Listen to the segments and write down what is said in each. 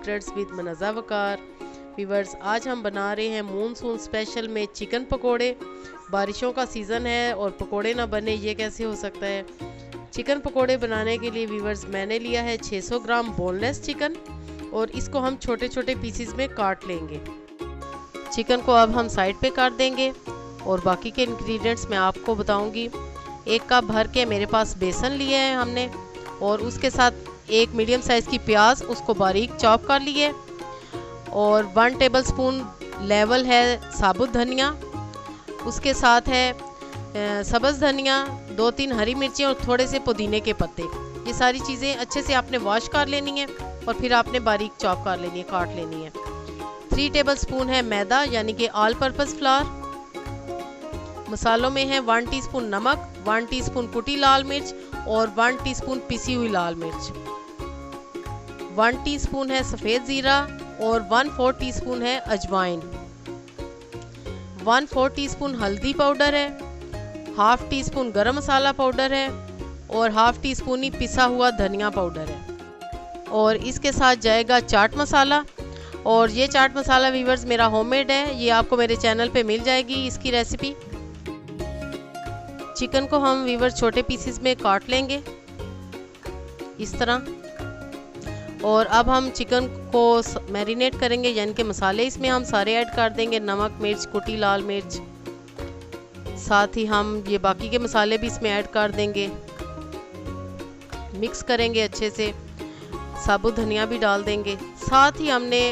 Secrets with Manza Waqar. Viewers, आज हम बना रहे हैं मूनसून स्पेशल में चिकन पकोड़े। बारिशों का सीज़न है और पकोड़े ना बने ये कैसे हो सकता है। चिकन पकोड़े बनाने के लिए व्यूअर्स मैंने लिया है 600 ग्राम बोनलेस चिकन और इसको हम छोटे छोटे पीसेस में काट लेंगे। चिकन को अब हम साइड पे काट देंगे और बाकी के इंग्रेडिएंट्स मैं आपको बताऊंगी। 1 कप भर के मेरे पास बेसन लिए है हमने और उसके साथ 1 मीडियम साइज़ की प्याज, उसको बारीक चॉप कर लिए और 1 टेबलस्पून लेवल है साबुत धनिया, उसके साथ है सब्ज़ धनिया, 2-3 हरी मिर्ची और थोड़े से पुदीने के पत्ते। ये सारी चीज़ें अच्छे से आपने वॉश कर लेनी है और फिर आपने बारीक चॉप कर लेनी है, काट लेनी है। 3 टेबलस्पून है मैदा यानी कि ऑल पर्पस फ्लावर। मसालों में है 1 टीस्पून नमक, 1 टीस्पून कुटी लाल मिर्च और 1 टीस्पून पिसी हुई लाल मिर्च, 1 टीस्पून है सफ़ेद ज़ीरा और 1/4 टीस्पून है अजवाइन, 1/4 टीस्पून हल्दी पाउडर है, हाफ टीस्पून गरम मसाला पाउडर है और हाफ टीस्पून ही पिसा हुआ धनिया पाउडर है। और इसके साथ जाएगा चाट मसाला। और ये चाट मसाला व्यूअर्स मेरा होममेड है, ये आपको मेरे चैनल पे मिल जाएगी इसकी रेसिपी। चिकन को हम व्यूअर्स छोटे पीसेस में काट लेंगे इस तरह। और अब हम चिकन को मैरिनेट करेंगे यानी कि मसाले इसमें हम सारे ऐड कर देंगे, नमक, मिर्च, कुटी लाल मिर्च, साथ ही हम ये बाकी के मसाले भी इसमें ऐड कर देंगे। मिक्स करेंगे अच्छे से, साबुत धनिया भी डाल देंगे। साथ ही हमने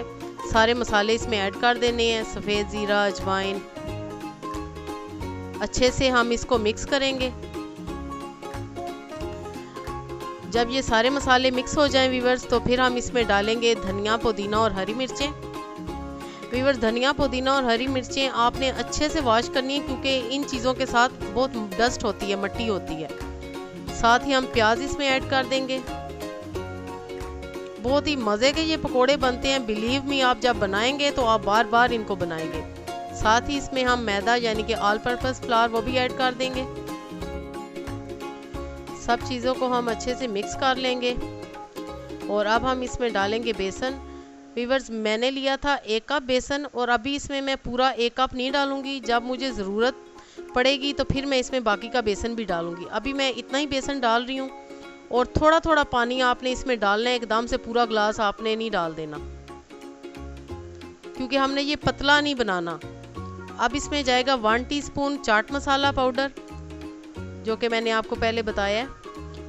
सारे मसाले इसमें ऐड कर देने हैं, सफ़ेद ज़ीरा, अजवाइन। अच्छे से हम इसको मिक्स करेंगे। जब ये सारे मसाले मिक्स हो जाएं व्यूअर्स, तो फिर हम इसमें डालेंगे धनिया, पुदीना और हरी मिर्चें। व्यूअर्स, धनिया, पुदीना और हरी मिर्चें आपने अच्छे से वॉश करनी है क्योंकि इन चीज़ों के साथ बहुत डस्ट होती है, मट्टी होती है। साथ ही हम प्याज इसमें ऐड कर देंगे। बहुत ही मज़े के ये पकोड़े बनते हैं, बिलीव मी, आप जब बनाएंगे तो आप बार बार इनको बनाएंगे। साथ ही इसमें हम मैदा यानी कि ऑल पर्पस फ्लावर वो भी ऐड कर देंगे। सब चीज़ों को हम अच्छे से मिक्स कर लेंगे और अब हम इसमें डालेंगे बेसन। व्यूअर्स, मैंने लिया था 1 कप बेसन और अभी इसमें मैं पूरा 1 कप नहीं डालूंगी, जब मुझे ज़रूरत पड़ेगी तो फिर मैं इसमें बाकी का बेसन भी डालूंगी। अभी मैं इतना ही बेसन डाल रही हूँ और थोड़ा थोड़ा पानी आपने इसमें डालना है, एकदम से पूरा ग्लास आपने नहीं डाल देना क्योंकि हमने ये पतला नहीं बनाना। अब इसमें जाएगा 1 टीस्पून चाट मसाला पाउडर जो कि मैंने आपको पहले बताया है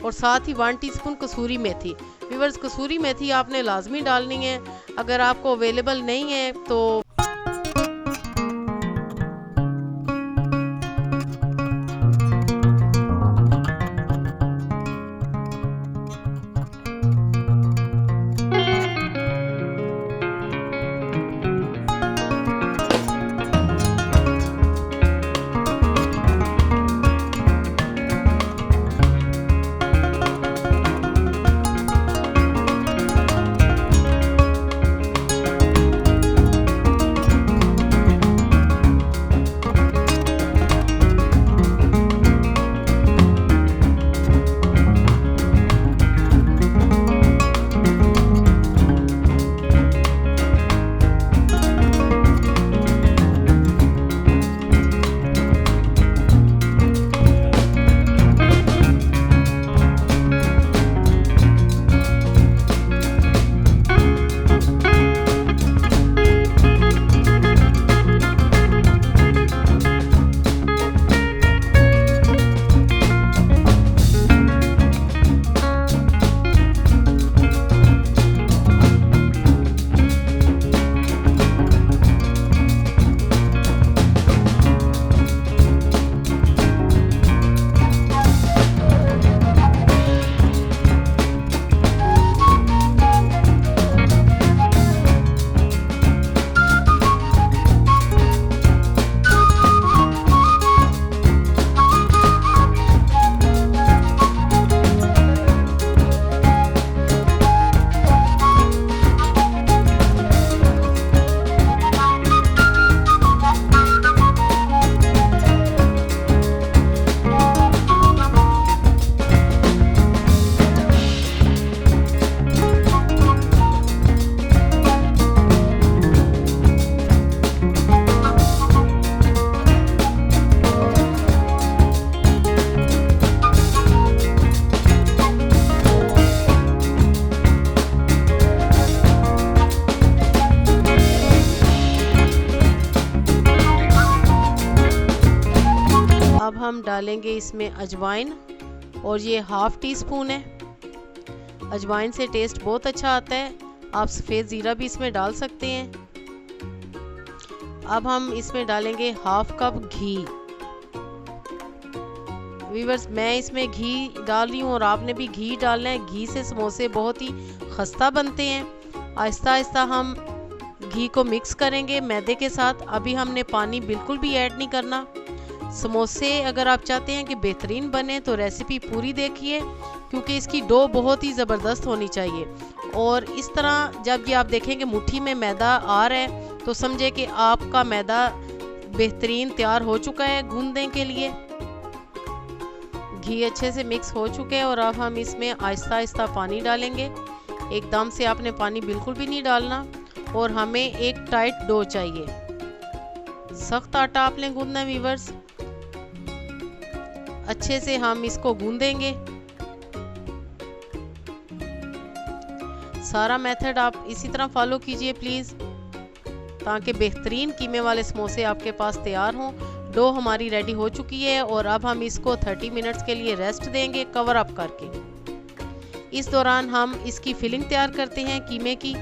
और साथ ही 1 टीस्पून कसूरी मेथी। व्यूअर्स, कसूरी मेथी आपने लाजमी डालनी है, अगर आपको अवेलेबल नहीं है तो डालेंगे इसमें अजवाइन, और ये हाफ टी स्पून है। अजवाइन से टेस्ट बहुत अच्छा आता है। आप सफ़ेद ज़ीरा भी इसमें डाल सकते हैं। अब हम इसमें डालेंगे हाफ कप घी। व्यूअर्स, मैं इसमें घी डाल रही हूँ और आपने भी घी डालना है। घी से समोसे बहुत ही खस्ता बनते हैं। आहिस्ता आहिस्ता हम घी को मिक्स करेंगे मैदे के साथ। अभी हमने पानी बिल्कुल भी ऐड नहीं करना। समोसे अगर आप चाहते हैं कि बेहतरीन बने तो रेसिपी पूरी देखिए, क्योंकि इसकी डो बहुत ही ज़बरदस्त होनी चाहिए। और इस तरह जब ये आप देखेंगे मुट्ठी में मैदा आ रहा है तो समझे कि आपका मैदा बेहतरीन तैयार हो चुका है गूंदने के लिए। घी अच्छे से मिक्स हो चुके हैं और अब हम इसमें आहिस्ता आहिस्ता पानी डालेंगे। एकदम से आपने पानी बिल्कुल भी नहीं डालना। और हमें एक टाइट डो चाहिए, सख्त आटा आपने गूंदना है व्यूअर्स। अच्छे से हम इसको गूंदेंगे। सारा मेथड आप इसी तरह फॉलो कीजिए प्लीज़, ताकि बेहतरीन कीमे वाले समोसे आपके पास तैयार हों। डो हमारी रेडी हो चुकी है और अब हम इसको 30 मिनट्स के लिए रेस्ट देंगे कवर अप करके। इस दौरान हम इसकी फिलिंग तैयार करते हैं कीमे की।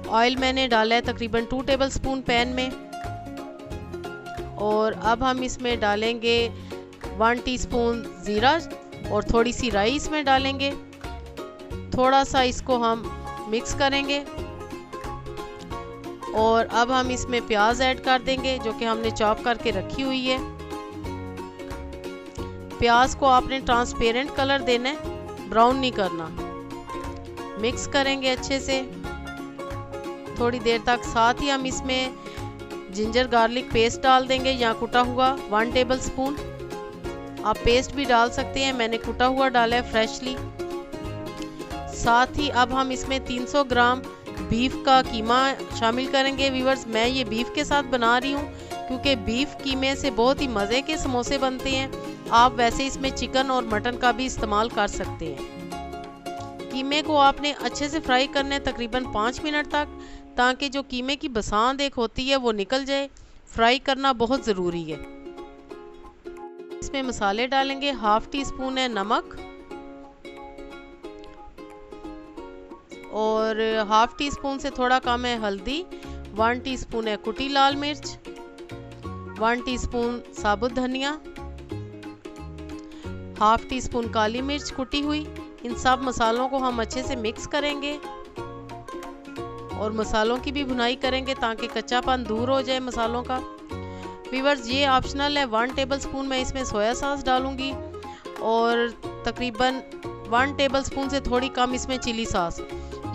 ऑयल मैंने डाला है तकरीबन 2 टेबल स्पून पैन में, और अब हम इसमें डालेंगे 1 टीस्पून ज़ीरा और थोड़ी सी राई इसमें डालेंगे। थोड़ा सा इसको हम मिक्स करेंगे और अब हम इसमें प्याज ऐड कर देंगे जो कि हमने चॉप करके रखी हुई है। प्याज को आपने ट्रांसपेरेंट कलर देना है, ब्राउन नहीं करना। मिक्स करेंगे अच्छे से थोड़ी देर तक। साथ ही हम इसमें जिंजर गार्लिक पेस्ट डाल देंगे या कुटा हुआ 1 टेबल स्पून। आप पेस्ट भी डाल सकते हैं, मैंने कुटा हुआ डाला है फ्रेशली। साथ ही अब हम इसमें 300 ग्राम बीफ का कीमा शामिल करेंगे। व्यूअर्स, मैं ये बीफ के साथ बना रही हूँ क्योंकि बीफ कीमे से बहुत ही मज़े के समोसे बनते हैं। आप वैसे इसमें चिकन और मटन का भी इस्तेमाल कर सकते हैं। कीमे को आपने अच्छे से फ्राई करना है तकरीबन 5 मिनट तक, ताकि जो कीमे की बसांद एक होती है वो निकल जाए। फ्राई करना बहुत ज़रूरी है। इसमें मसाले डालेंगे। हाफ टी स्पून है नमक, और हाफ टी स्पून से थोड़ा कम है हल्दी। 1 टीस्पून है कुटी लाल मिर्च, 1 टीस्पून साबुत धनिया, हाफ टी स्पून काली मिर्च कुटी हुई। इन सब मसालों को हम अच्छे से मिक्स करेंगे और मसालों की भी भुनाई करेंगे ताकि कच्चापन दूर हो जाए मसालों का। व्यूअर्स, ये ऑप्शनल है। 1 टेबल स्पून मैं इसमें सोया सॉस डालूंगी और तकरीबन 1 टेबल स्पून से थोड़ी कम इसमें चिली सॉस।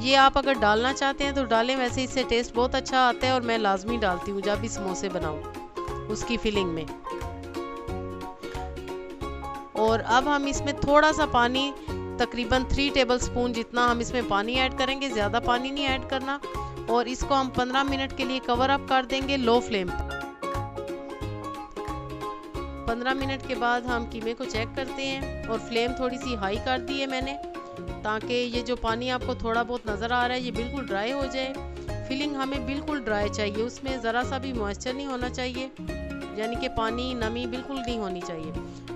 ये आप अगर डालना चाहते हैं तो डालें, वैसे इससे टेस्ट बहुत अच्छा आता है और मैं लाजमी डालती हूँ जब भी समोसे बनाऊँ उसकी फिलिंग में। और अब हम इसमें थोड़ा सा पानी, तकरीबन 3 टेबल स्पून जितना हम इसमें पानी ऐड करेंगे, ज़्यादा पानी नहीं ऐड करना। और इसको हम 15 मिनट के लिए कवर अप कर देंगे लो फ्लेम पर। 15 मिनट के बाद हम कीमे को चेक करते हैं और फ्लेम थोड़ी सी हाई कर दी है मैंने, ताकि ये जो पानी आपको थोड़ा बहुत नज़र आ रहा है ये बिल्कुल ड्राई हो जाए। फिलिंग हमें बिल्कुल ड्राई चाहिए, उसमें ज़रा सा भी मॉइस्चर नहीं होना चाहिए, यानी कि पानी नमी बिल्कुल नहीं होनी चाहिए।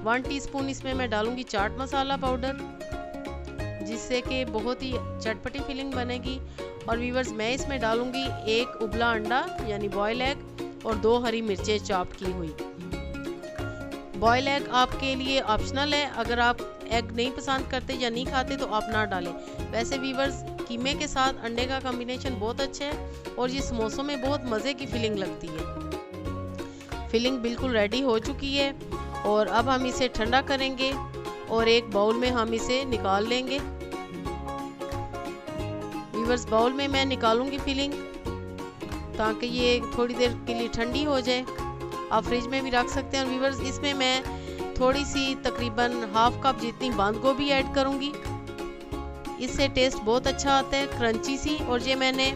1 टीस्पून इसमें मैं डालूंगी चाट मसाला पाउडर, जिससे कि बहुत ही चटपटी फिलिंग बनेगी। और व्यूअर्स, मैं इसमें डालूंगी 1 उबला अंडा यानी बॉयल एग और 2 हरी मिर्चें चॉप की हुई। बॉयल एग आपके लिए ऑप्शनल है, अगर आप एग नहीं पसंद करते या नहीं खाते तो आप ना डालें। वैसे व्यूअर्स, कीमे के साथ अंडे का कॉम्बिनेशन बहुत अच्छा है और ये समोसों में बहुत मज़े की फिलिंग लगती है। फिलिंग बिल्कुल रेडी हो चुकी है और अब हम इसे ठंडा करेंगे और एक बाउल में हम इसे निकाल लेंगे। व्यूअर्स, बाउल में मैं निकालूंगी फिलिंग ताकि ये थोड़ी देर के लिए ठंडी हो जाए। आप फ्रिज में भी रख सकते हैं। और व्यूअर्स, इसमें मैं थोड़ी सी तकरीबन हाफ कप जितनी बंद गोभी ऐड करूंगी। इससे टेस्ट बहुत अच्छा आता है, क्रंची सी। और ये मैंने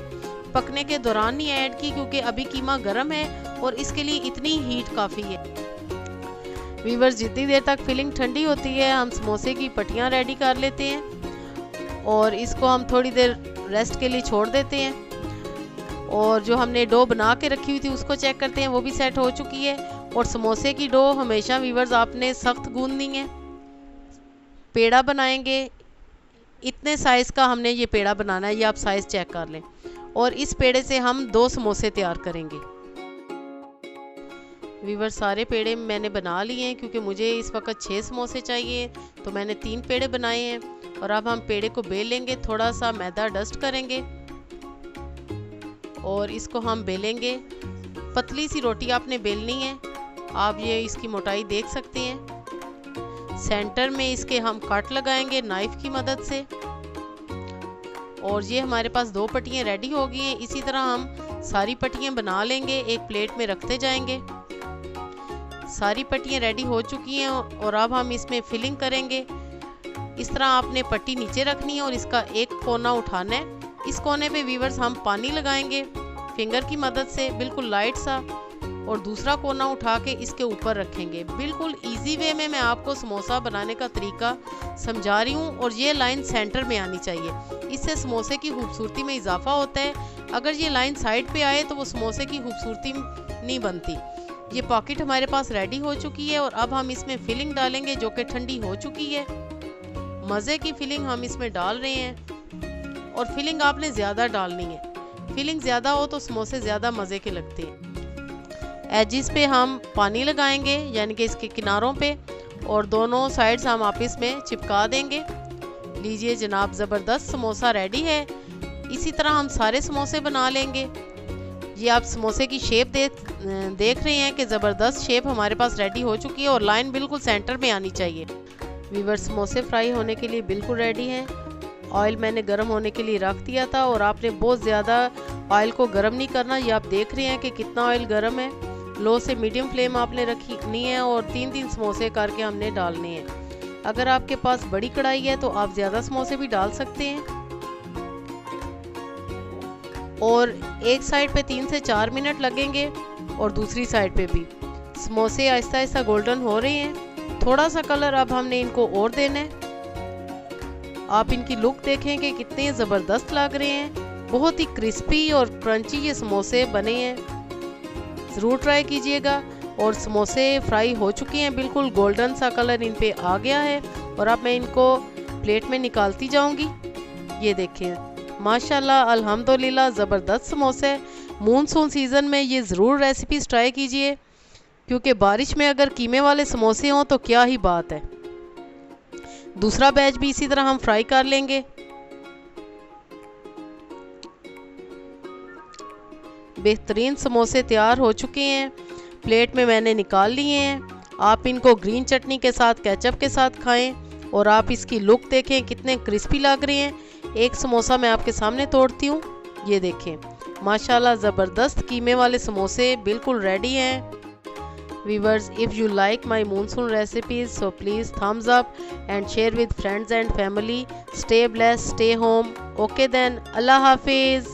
पकने के दौरान नहीं ऐड की क्योंकि अभी कीमा गर्म है और इसके लिए इतनी हीट काफ़ी है। व्यूअर्स, जितनी देर तक फिलिंग ठंडी होती है हम समोसे की पट्टियाँ रेडी कर लेते हैं और इसको हम थोड़ी देर रेस्ट के लिए छोड़ देते हैं। और जो हमने डो बना के रखी हुई थी उसको चेक करते हैं, वो भी सेट हो चुकी है। और समोसे की डो हमेशा वीवर्स आपने सख्त गूंदनी है। पेड़ा बनाएंगे, इतने साइज़ का हमने ये पेड़ा बनाना है, ये आप साइज़ चेक कर लें। और इस पेड़े से हम 2 समोसे तैयार करेंगे। वीवर सारे पेड़े मैंने बना लिए हैं क्योंकि मुझे इस वक्त 6 समोसे चाहिए, तो मैंने 3 पेड़े बनाए हैं। और अब हम पेड़े को बेल लेंगे, थोड़ा सा मैदा डस्ट करेंगे और इसको हम बेलेंगे। पतली सी रोटी आपने बेलनी है, आप ये इसकी मोटाई देख सकते हैं। सेंटर में इसके हम कट लगाएंगे नाइफ की मदद से। और ये हमारे पास 2 पट्टियाँ रेडी हो गई हैं। इसी तरह हम सारी पट्टियाँ बना लेंगे, एक प्लेट में रखते जाएंगे। सारी पट्टियाँ रेडी हो चुकी हैं और अब हम इसमें फिलिंग करेंगे। इस तरह आपने पट्टी नीचे रखनी है और इसका एक कोना उठाना है। इस कोने पे वीवर्स हम पानी लगाएंगे फिंगर की मदद से, बिल्कुल लाइट सा, और दूसरा कोना उठा के इसके ऊपर रखेंगे। बिल्कुल इजी वे में मैं आपको समोसा बनाने का तरीका समझा रही हूँ। और ये लाइन सेंटर में आनी चाहिए, इससे समोसे की खूबसूरती में इजाफा होता है। अगर ये लाइन साइड पे आए तो वो समोसे की खूबसूरती नहीं बनती। ये पॉकेट हमारे पास रेडी हो चुकी है और अब हम इसमें फिलिंग डालेंगे जो कि ठंडी हो चुकी है। मज़े की फिलिंग हम इसमें डाल रहे हैं और फिलिंग आपने ज़्यादा डालनी है। फिलिंग ज़्यादा हो तो समोसे ज़्यादा मज़े के लगते हैं। एजिस पे हम पानी लगाएंगे, यानी कि इसके किनारों पे, और दोनों साइड्स हम आपस में चिपका देंगे। लीजिए जनाब, ज़बरदस्त समोसा रेडी है। इसी तरह हम सारे समोसे बना लेंगे। ये आप समोसे की शेप देख रहे हैं कि ज़बरदस्त शेप हमारे पास रेडी हो चुकी है और लाइन बिल्कुल सेंटर में आनी चाहिए। वीवर समोसे फ्राई होने के लिए बिल्कुल रेडी हैं। ऑयल मैंने गर्म होने के लिए रख दिया था और आपने बहुत ज़्यादा ऑयल को गर्म नहीं करना। ये आप देख रहे हैं कि कितना ऑयल गर्म है। लो से मीडियम फ्लेम आपने रखनी है और 3-3 समोसे करके हमने डालने हैं। अगर आपके पास बड़ी कढ़ाई है तो आप ज़्यादा समोसे भी डाल सकते हैं। और एक साइड पे 3 से 4 मिनट लगेंगे और दूसरी साइड पे भी। समोसे आहिस्ता आहिस्ता गोल्डन हो रहे हैं। थोड़ा सा कलर अब हमने इनको और देना है। आप इनकी लुक देखें कि कितने ज़बरदस्त लग रहे हैं। बहुत ही क्रिस्पी और क्रंची ये समोसे बने हैं। ज़रूर ट्राई कीजिएगा। और समोसे फ्राई हो चुके हैं, बिल्कुल गोल्डन सा कलर इन पे आ गया है। और अब मैं इनको प्लेट में निकालती जाऊंगी। ये देखें, माशाल्लाह, अल्हम्दुलिल्लाह, ज़बरदस्त समोसे। मानसून सीज़न में ये ज़रूर रेसिपीज़ ट्राई कीजिए, क्योंकि बारिश में अगर कीमे वाले समोसे हों तो क्या ही बात है। दूसरा बैच भी इसी तरह हम फ्राई कर लेंगे। बेहतरीन समोसे तैयार हो चुके हैं। प्लेट में मैंने निकाल लिए हैं। आप इनको ग्रीन चटनी के साथ, केचप के साथ खाएं। और आप इसकी लुक देखें, कितने क्रिस्पी लग रहे हैं। एक समोसा मैं आपके सामने तोड़ती हूँ। ये देखें, माशाल्लाह, ज़बरदस्त कीमे वाले समोसे बिल्कुल रेडी हैं। Viewers, if you like my monsoon recipes, so please thumbs up and share with friends and family. Stay blessed, stay home. Okay then, Allah Hafiz.